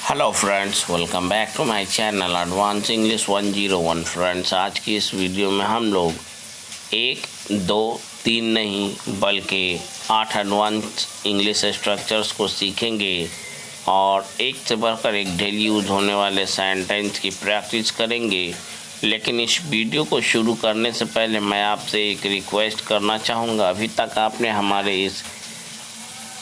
Hello friends, welcome back to my channel advance English 101। Friends, आज की इस video में हम लोग 1, 2, 3 नहीं बल्कि 8 एडवांस इंग्लिश स्ट्रक्चर्स को सीखेंगे और एक से बढ़कर एक डेली यूज़ होने वाले सेंटेंस की प्रैक्टिस करेंगे। लेकिन इस वीडियो को शुरू करने से पहले मैं आपसे एक रिक्वेस्ट करना चाहूँगा। अभी तक आपने हमारे इस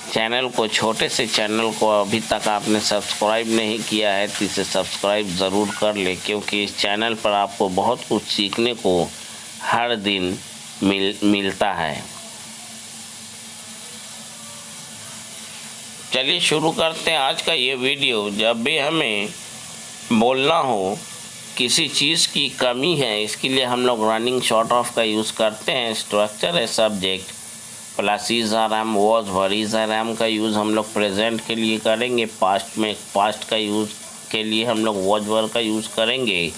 चैनल को, छोटे से चैनल को अभी तक आपने सब्सक्राइब नहीं किया है तो इसे सब्सक्राइब ज़रूर कर ले, क्योंकि इस चैनल पर आपको बहुत कुछ सीखने को हर दिन मिलता है। चलिए शुरू करते हैं आज का ये वीडियो। जब भी हमें बोलना हो किसी चीज़ की कमी है, इसके लिए हम लोग रनिंग शॉर्ट ऑफ का यूज़ करते हैं। स्ट्रक्चर है subject plus is are am, was, were, is are am का यूज़ हम लोग प्रेजेंट के लिए करेंगे। पास्ट में पास्ट का यूज़ के लिए हम लोग वॉज, वर का यूज़ करेंगे।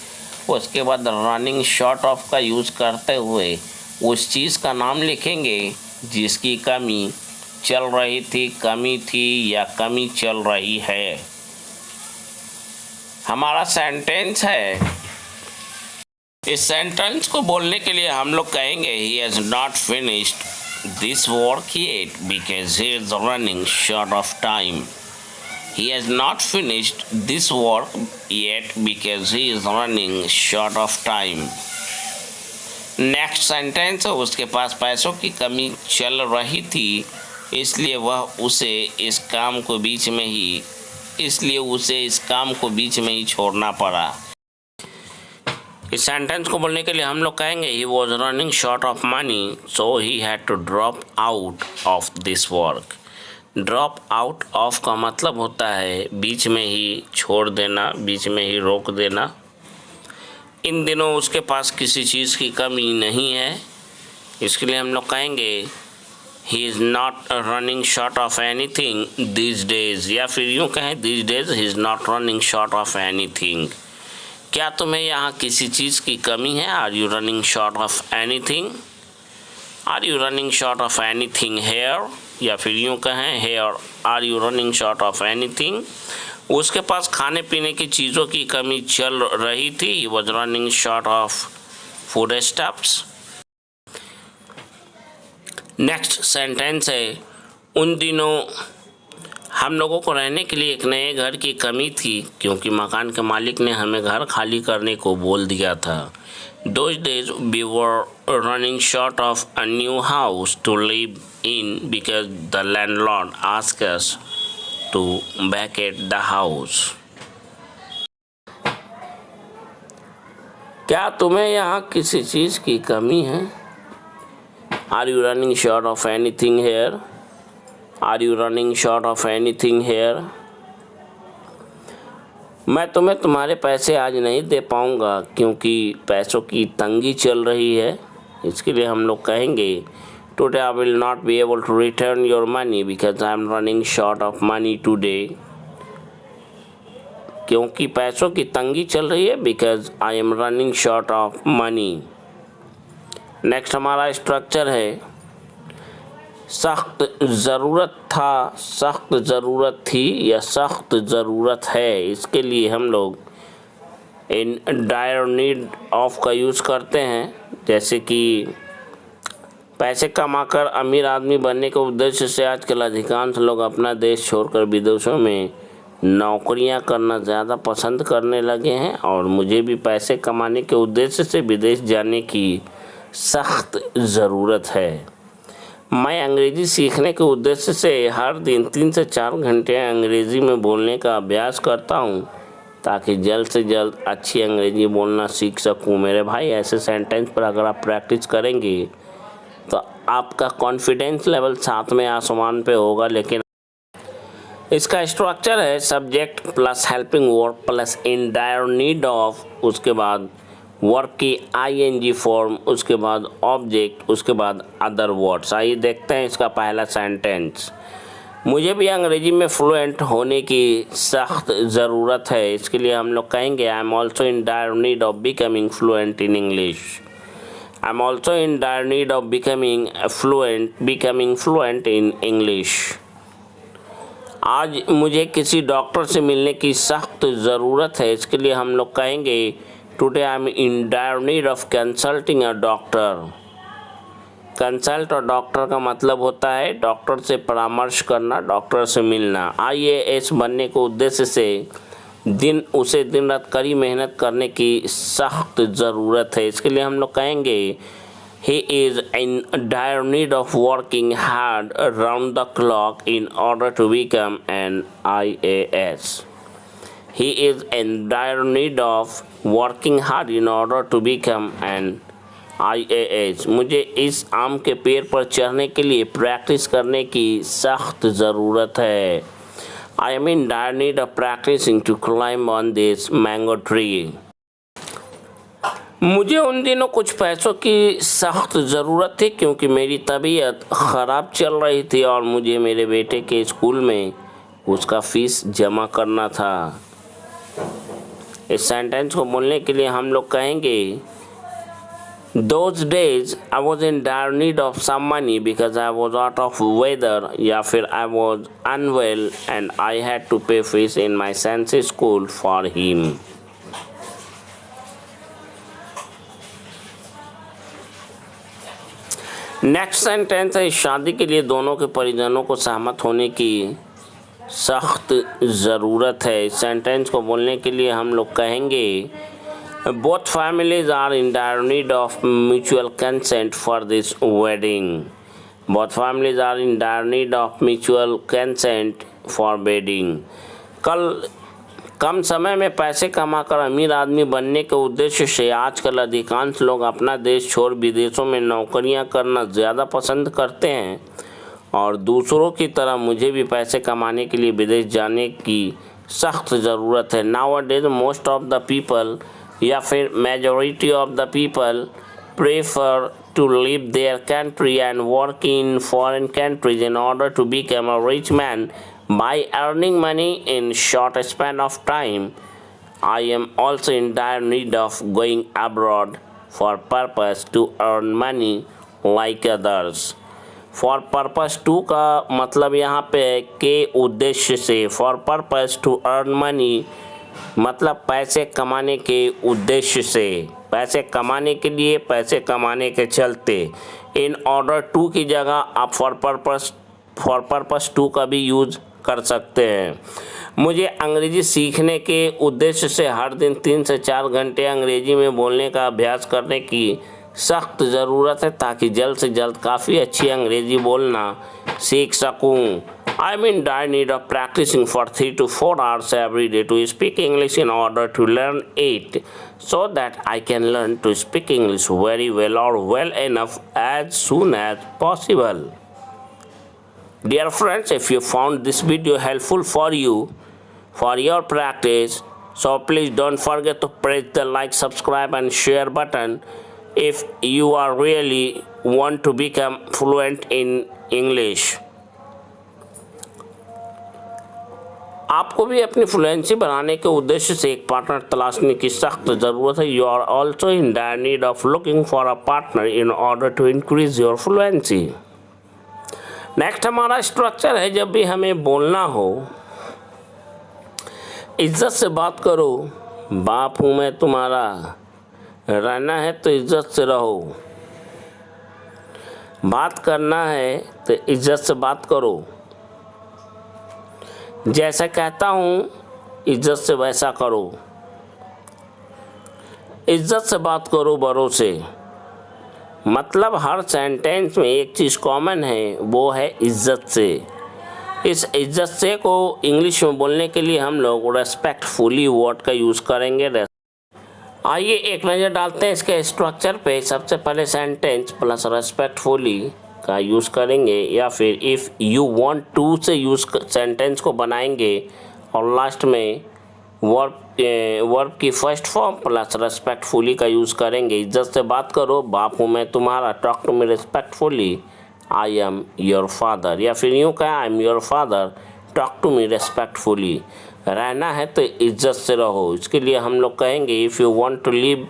उसके बाद रनिंग शॉर्ट ऑफ का यूज़ करते हुए उस चीज़ का नाम लिखेंगे जिसकी कमी चल रही थी, कमी थी या कमी चल रही है। हमारा सेंटेंस है। इस सेंटेंस को बोलने के लिए हम लोग कहेंगे he has not finished this work yet because he is running short of time. He has not finished this work yet because he is running short of time. Next sentence है, उसके पास पैसों की कमी चल रही थी इसलिए उसे इस काम को बीच में ही छोड़ना पड़ा। इस सेंटेंस को बोलने के लिए हम लोग कहेंगे he was running short of money so he had to drop out of this work. Drop out of का मतलब होता है बीच में ही छोड़ देना, बीच में ही रोक देना। इन दिनों उसके पास किसी चीज़ की कमी नहीं है, इसके लिए हम लोग कहेंगे he is not running short of anything this days, या फिर यूँ कहें this days he is not running short of anything. क्या तुम्हें यहाँ किसी चीज़ की कमी है? Are you running short of anything? Are you running short of anything here, या फिर यूँ कहें here are you running short of anything. उसके पास खाने पीने की चीज़ों की कमी चल रही थी, ही was running short of food stuffs. Next sentence है, उन दिनों हम लोगों को रहने के लिए एक नए घर की कमी थी क्योंकि मकान के मालिक ने हमें घर खाली करने को बोल दिया था। Those days we were running short of a new house to live in because the landlord asked us to vacate the house. क्या तुम्हें यहाँ किसी चीज़ की कमी है? Are you running short of anything here? Are you running short of anything here? मैं तुम्हें तुम्हारे पैसे आज नहीं दे पाऊँगा क्योंकि पैसों की तंगी चल रही है, इसके लिए हम लोग कहेंगे Today I will not be able to return your money because I am running short of money today. क्योंकि पैसों की तंगी चल रही है, because I am running short of money. Next हमारा स्ट्रक्चर है सख्त ज़रूरत था, सख्त ज़रूरत थी या सख्त ज़रूरत है। इसके लिए हम लोग इन डायर नीड ऑफ का यूज़ करते हैं। जैसे कि पैसे कमाकर अमीर आदमी बनने के उद्देश्य से आजकल अधिकांश लोग अपना देश छोड़कर विदेशों में नौकरियां करना ज़्यादा पसंद करने लगे हैं और मुझे भी पैसे कमाने के उद्देश्य से विदेश जाने की सख्त ज़रूरत है। मैं अंग्रेज़ी सीखने के उद्देश्य से हर दिन 3 से 4 घंटे अंग्रेज़ी में बोलने का अभ्यास करता हूँ ताकि जल्द से जल्द अच्छी अंग्रेज़ी बोलना सीख सकूँ। मेरे भाई, ऐसे सेंटेंस पर अगर आप प्रैक्टिस करेंगे तो आपका कॉन्फिडेंस लेवल 7वें आसमान पे होगा। लेकिन इसका स्ट्रक्चर है subject plus helping verb plus in dire need of, उसके बाद वर्ब की ing फॉर्म, उसके बाद ऑब्जेक्ट, उसके बाद अदर वर्ड्स। आइए देखते हैं इसका पहला सेंटेंस। मुझे भी अंग्रेजी में फ्लुएंट होने की सख्त ज़रूरत है, इसके लिए हम लोग कहेंगे I am also in dire need of becoming fluent in English. I am also in dire need of becoming fluent in English. आज मुझे किसी डॉक्टर से मिलने की सख्त ज़रूरत है, इसके लिए हम लोग कहेंगे today I am in dire need of consulting a doctor. Consult और डॉक्टर का मतलब होता है डॉक्टर से परामर्श करना, डॉक्टर से मिलना। IAS बनने के उद्देश्य से दिन रात कड़ी मेहनत करने की सख्त ज़रूरत है, इसके लिए हम लोग कहेंगे he is in dire need of working hard around the clock in order to become an IAS. He is in dire need of working hard in order to become an IAS. मुझे इस आम के पेड़ पर चढ़ने के लिए practice करने की सख्त ज़रूरत है। I am in dire need of practicing to climb on this mango tree. मुझे उन दिनों कुछ पैसों की सख्त ज़रूरत थी क्योंकि मेरी तबीयत ख़राब चल रही थी और मुझे मेरे बेटे के स्कूल में उसका फ़ीस जमा करना था। इस सेंटेंस को बोलने के लिए हम लोग कहेंगे Those days I was in dire need of some money because I was out of weather, या फिर I was unwell and I had to pay fees in my son's school for him. Next sentence है शादी के लिए दोनों के परिजनों को सहमत होने की सख्त ज़रूरत है। इस सेंटेंस को बोलने के लिए हम लोग कहेंगे both families are in dire need of mutual consent for this wedding. Both families are in dire need of mutual consent for wedding. कम समय में पैसे कमाकर अमीर आदमी बनने के उद्देश्य से आजकल अधिकांश लोग अपना देश छोड़ विदेशों में नौकरियां करना ज़्यादा पसंद करते हैं और दूसरों की तरह मुझे भी पैसे कमाने के लिए विदेश जाने की सख्त ज़रूरत है। Nowadays most of the people या फिर majority of the people prefer to leave their country and work in foreign countries in order to become a rich man by earning money in short span of time. I am also in dire need of going abroad for purpose to earn money like others. For purpose to का मतलब यहाँ पे के उद्देश्य से, for purpose to earn money मतलब पैसे कमाने के उद्देश्य से, पैसे कमाने के लिए, पैसे कमाने के चलते। in order to की जगह आप for purpose to का भी यूज़ कर सकते हैं। मुझे अंग्रेज़ी सीखने के उद्देश्य से हर दिन 3 से 4 घंटे अंग्रेज़ी में बोलने का अभ्यास करने की सख्त ज़रूरत है ताकि जल्द से जल्द काफ़ी अच्छी अंग्रेज़ी बोलना सीख सकूं। I am in dire need of practising for 3 to 4 hours every day to speak English in order to learn it so that I can learn to speak English very well और well enough as soon as possible. Dear friends, if you found this video helpful for your practice, so please don't forget to press the like, subscribe and share button if you are really want to become fluent in English. आपको भी अपनी fluency बढ़ाने के उद्देश्य से एक partner तलाशने की सख्त ज़रूरत है। You are also in dire need of looking for a partner in order to increase your fluency. Next हमारा स्ट्रक्चर है जब भी हमें बोलना हो इज्जत से बात करो, बाप हूँ मैं तुम्हारा, रहना है तो इज्जत से रहो, बात करना है तो इज्जत से बात करो, जैसा कहता हूँ इज्जत से वैसा करो, इज्जत से बात करो भरोसे। मतलब हर सेंटेंस में एक चीज़ कॉमन है, वो है इज्जत से। इस इज्जत से को इंग्लिश में बोलने के लिए हम लोग रेस्पेक्टफुली वर्ड का यूज़ करेंगे। आइए एक नज़र डालते हैं इसके स्ट्रक्चर पे। सबसे पहले सेंटेंस प्लस रेस्पेक्टफुली का यूज़ करेंगे या फिर if you want to say use sentence को बनाएंगे और लास्ट में वर्ब की फर्स्ट फॉर्म प्लस रेस्पेक्टफुली का यूज़ करेंगे। इज्जत से बात करो, बाप हूँ मैं तुम्हारा, talk to me respectfully, I am your father. या फिर यूँ कहें I am your father, talk to me respectfully. रहना है तो इज्जत से रहो, इसके लिए हम लोग कहेंगे if you want to live.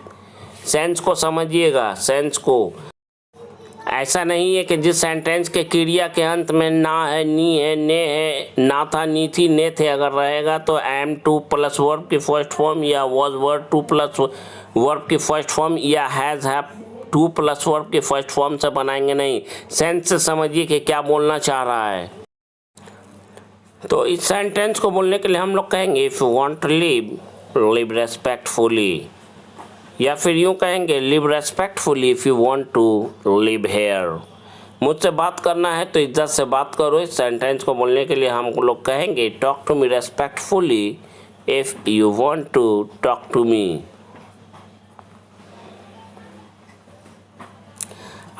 Sense को समझिएगा, सेंस को ऐसा नहीं है कि जिस सेंटेंस के क्रिया के अंत में ना है, नी है, ने है, ना था, नी थी, ने थे अगर रहेगा तो एम टू प्लस वर्ब की फर्स्ट फॉर्म या was verb two plus verb की फर्स्ट फॉर्म या has have two plus verb की फर्स्ट फॉर्म से बनाएंगे नहीं। सेंस से समझिए कि क्या बोलना चाह रहा है। तो इस सेंटेंस को बोलने के लिए हम लोग कहेंगे if you want to live respectfully, या फिर यूँ कहेंगे live respectfully if you want to live here. मुझसे बात करना है तो इज्जत से बात करो। इस सेंटेंस को बोलने के लिए हम लोग कहेंगे talk to me respectfully if you want to talk to me.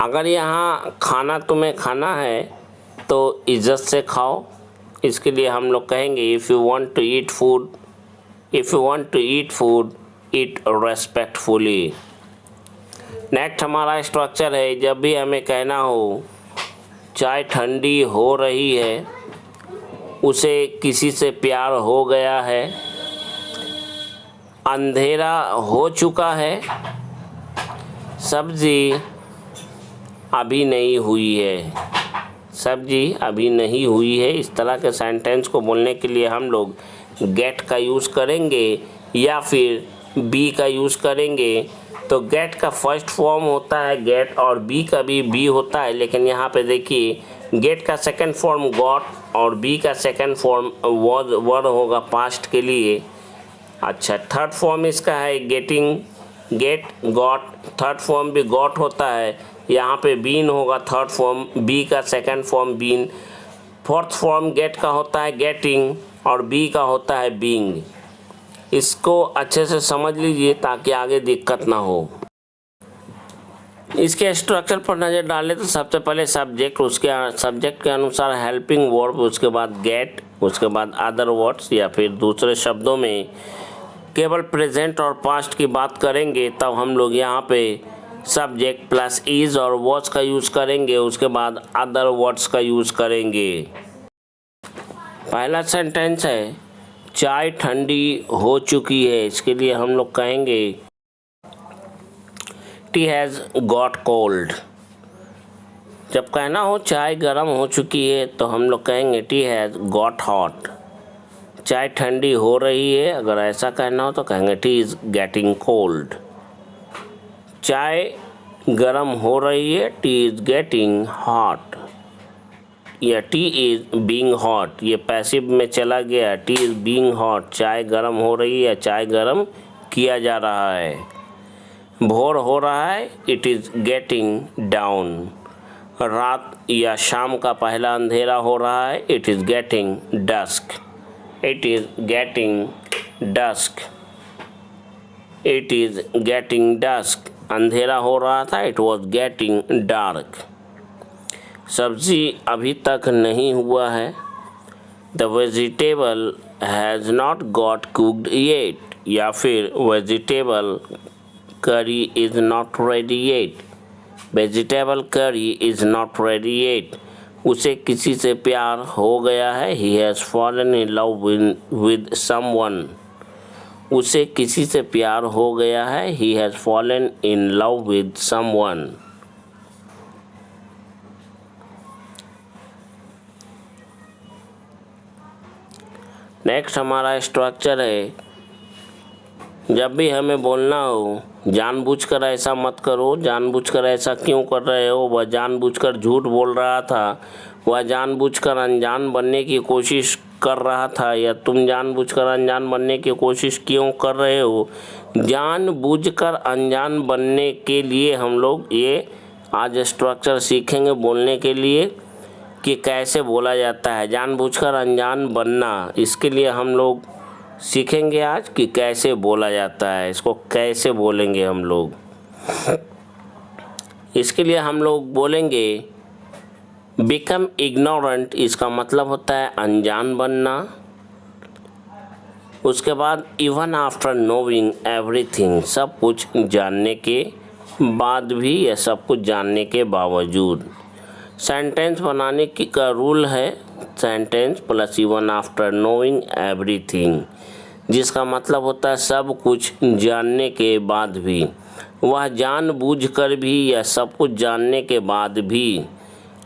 अगर यहाँ खाना तुम्हें खाना है तो इज्जत से खाओ। इसके लिए हम लोग कहेंगे if you want to eat food, if you want to eat food eat respectfully. Next हमारा स्ट्रक्चर है, जब भी हमें कहना हो चाय ठंडी हो रही है, उसे किसी से प्यार हो गया है, अंधेरा हो चुका है, सब्जी अभी नहीं हुई है, सब्जी अभी नहीं हुई है। इस तरह के सेंटेंस को बोलने के लिए हम लोग गेट का यूज़ करेंगे या फिर बी का यूज़ करेंगे। तो गेट का फर्स्ट फॉर्म होता है गेट और बी का भी बी होता है, लेकिन यहाँ पे देखिए गेट का सेकंड फॉर्म गॉट और बी का सेकंड फॉर्म वॉज वर होगा पास्ट के लिए। अच्छा, थर्ड फॉर्म इसका है getting, get got, third form भी गॉट होता है। यहाँ पे बीन होगा थर्ड फॉर्म, बी का second form been. Fourth form get का होता है गेटिंग और बी का होता है बीइंग। इसको अच्छे से समझ लीजिए ताकि आगे दिक्कत ना हो। इसके स्ट्रक्चर पर नज़र डालें तो सबसे पहले सब्जेक्ट, उसके सब्जेक्ट के अनुसार हेल्पिंग वर्ब, उसके बाद गेट, उसके बाद अदर वर्ड्स, या फिर दूसरे शब्दों में केवल प्रेजेंट और पास्ट की बात करेंगे तब हम लोग यहाँ पे सब्जेक्ट प्लस इज़ और वॉज का यूज़ करेंगे। उसके बाद अदर वर्ड्स का यूज़ करेंगे। पहला सेंटेंस है चाय ठंडी हो चुकी है। इसके लिए हम लोग कहेंगे टी हैज़ गॉट कोल्ड। जब कहना हो चाय गर्म हो चुकी है तो हम लोग कहेंगे टी हैज़ गॉट हॉट। चाय ठंडी हो रही है, अगर ऐसा कहना हो तो कहेंगे टी इज़ गेटिंग कोल्ड। चाय गर्म हो रही है, टी इज़ गेटिंग हॉट, या टी इज़ बीइंग हॉट, ये पैसिव में चला गया। टी इज़ बीइंग हॉट, चाय गर्म हो रही है, चाय गर्म किया जा रहा है। भोर हो रहा है, इट इज़ गेटिंग डाउन। रात या शाम का पहला अंधेरा हो रहा है, it is getting dusk, it is getting dusk, it is getting dusk. अंधेरा हो रहा था, इट वॉज गेटिंग डार्क। सब्ज़ी अभी तक नहीं हुआ है, the vegetable has not got cooked yet, या फिर vegetable curry is not ready yet, vegetable curry is not ready yet. उसे किसी से प्यार हो गया है, he has fallen in love with someone. उसे किसी से प्यार हो गया है, he has fallen in love with someone. Next हमारा स्ट्रक्चर है, जब भी हमें बोलना हो जानबूझकर ऐसा मत करो, जानबूझकर ऐसा क्यों कर रहे हो, वह जानबूझकर झूठ बोल रहा था, वह जानबूझकर अनजान बनने की कोशिश कर रहा था, या तुम जानबूझकर अनजान बनने की कोशिश क्यों कर रहे हो। जानबूझकर अनजान बनने के लिए हम लोग ये आज स्ट्रक्चर सीखेंगे बोलने के लिए कि कैसे बोला जाता है जानबूझकर अनजान बनना। इसके लिए हम लोग सीखेंगे आज कि कैसे बोला जाता है, इसको कैसे बोलेंगे हम लोग। इसके लिए हम लोग बोलेंगे बिकम इग्नोरेंट, इसका मतलब होता है अनजान बनना। उसके बाद इवन आफ्टर नोइंग एवरीथिंग, सब कुछ जानने के बाद भी या सब कुछ जानने के बावजूद। सेंटेंस बनाने की का रूल है sentence plus even after knowing everything. जिसका मतलब होता है सब कुछ जानने के बाद भी। वह जानबूझकर भी या सब कुछ जानने के बाद भी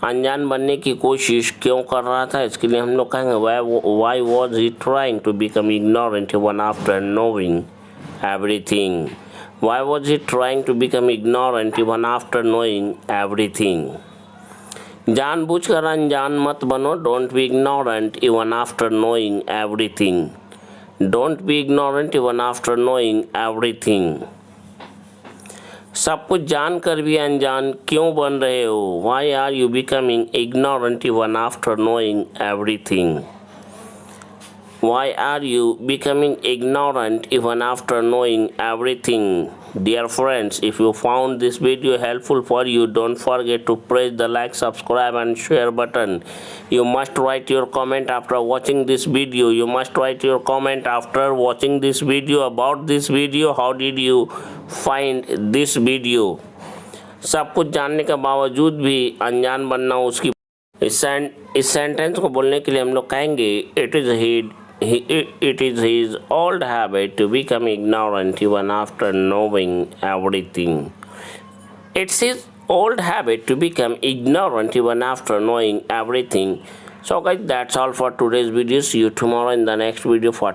अनजान बनने की कोशिश क्यों कर रहा था, इसके लिए हम लोग कहेंगे why was he trying to become ignorant even after knowing everything. Why was he trying to become ignorant even after knowing everything. जानबूझकर अनजान मत बनो, don't be ignorant even after knowing everything. Don't be ignorant even after knowing everything. सब कुछ जानकर भी अनजान क्यों बन रहे हो, why are you becoming ignorant even after knowing everything. Why are you becoming ignorant even after knowing everything? Dear friends, if you found this video helpful for you, don't forget to press the like, subscribe and share button. You must write your comment after watching this video. You must write your comment after watching this video about this video. How did you find this video? सब कुछ जानने के बावजूद भी अनजान बनना उसकी। इस सेंटेंस को बोलने के लिए हम लोग कहेंगे it is his old habit to become ignorant even after knowing everything. It's his old habit to become ignorant even after knowing everything. So guys, that's all for today's video. See you tomorrow in the next video for